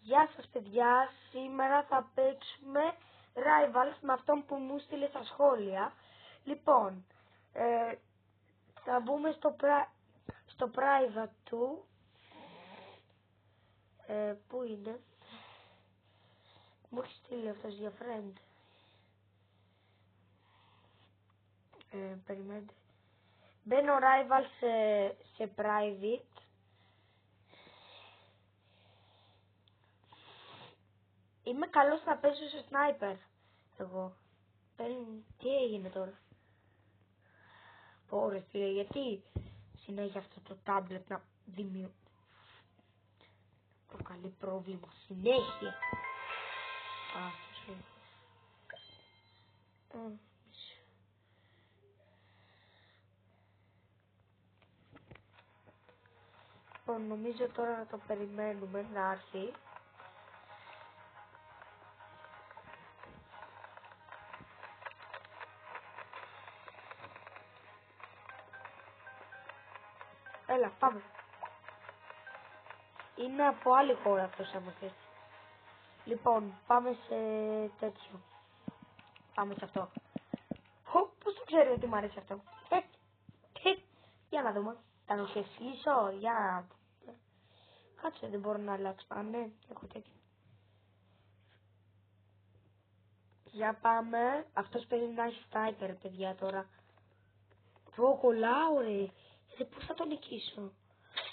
Γεια σας παιδιά, σήμερα θα παίξουμε Rivals με αυτόν που μου στείλε στα σχόλια. Λοιπόν, θα μπούμε στο private του. Πού είναι? Μου έχει στείλει αυτός για friend. Περιμένετε. Μπαίνω Rivals σε private. Είμαι καλός να παίζω σε sniper. Εγώ. Τι έγινε τώρα? Ωραία φίλε, γιατί συνέχεια αυτό το tablet να προκαλεί πρόβλημα συνέχεια. Λοιπόν, νομίζω τώρα να το περιμένουμε να έρθει. Έλα, πάμε. Είναι από άλλη χώρα αυτός άμα θες. Λοιπόν, πάμε σε τέτοιο. Πάμε σε αυτό. Πώς το ξέρετε ότι μου αρέσει αυτό? Για να δούμε. Θα το ξεσχίσω, για... Κάτσε, δεν μπορώ να αλλάξω. Α, ναι, έχω τέτοιο. Για πάμε. Αυτός πρέπει να έχει sniper, παιδιά, τώρα. Εγώ κολλάω, ρε. Πώς θα τον νικήσω?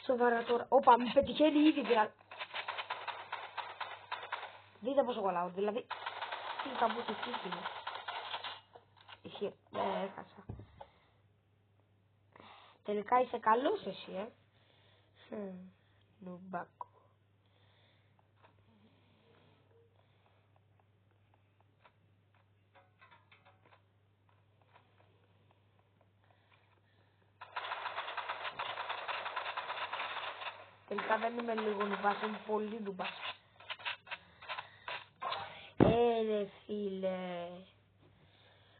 Σοβαρά τώρα. Όπα, με πετυχαίνει ήδη, δηλαδή. Δείτε πόσο κολλάω, δηλαδή. Τι θα μου το φύγει. Ισχύει. Έχασα. Τελικά είσαι καλός εσύ, Νουμπάκο. Τελικά δεν είμαι λίγο νουμπάς, είμαι πολύ νουμπάς. Ρε φίλε.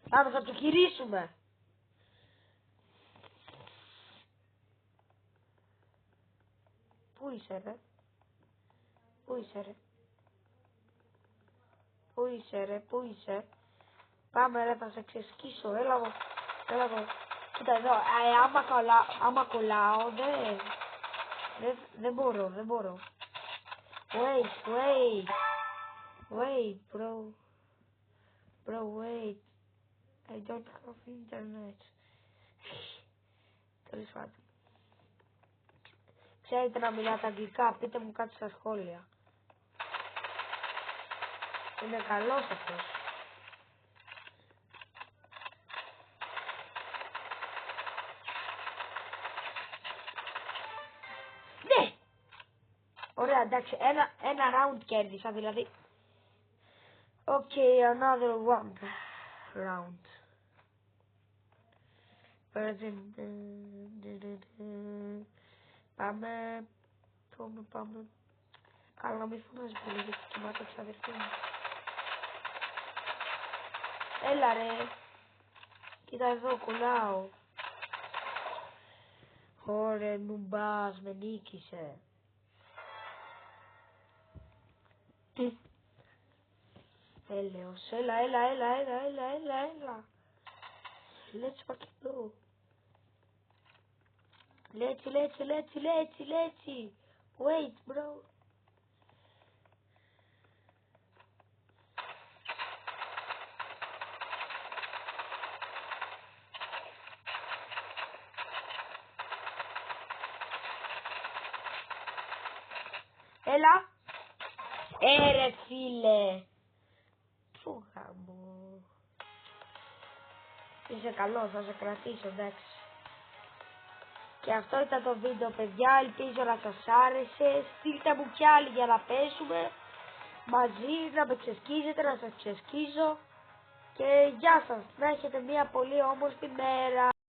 Πάμε, θα το γυρίσουμε. Πού είσαι ρε? Πού είσαι ρε? Πού είσαι ρε? Πού είσαι? Πάμε ρε, θα σε ξεσκίσω. Έλα εδώ. Έλα εδώ. Κοίτα εδώ. Άμα κολλάω δεν μπορώ. Wait, bro. Bro, wait. I don't have internet. Τέλος πάντων. Ξέρετε να μιλάτε αγγλικά, πείτε μου κάτι στα σχόλια. Είναι καλός αυτός. Ναι! Ωραία, εντάξει, ένα round κέρδισα, δηλαδή. Okay, another one round. Πάμε. Καλά να μην φωνάζει πολύ, γιατί κοιμάται ξαδερφή μου. Έλα ρε. Κοίτα εδώ, κολλάω. Ωρε νουμπάς, με νίκησε. Έλεος, έλα. Let's fucking go. Let's. Wait, bro. Έλα. Ρε φίλε. Πού γαμπό. Είσαι καλό, θα σε κρατήσω, εντάξει. Και αυτό ήταν το βίντεο παιδιά, ελπίζω να σας άρεσε. Στείλτε μου κι άλλοι για να πέσουμε μαζί, να με ξεσκίζετε, να σας ξεσκίζω. Και γεια σας, να έχετε μια πολύ όμορφη μέρα.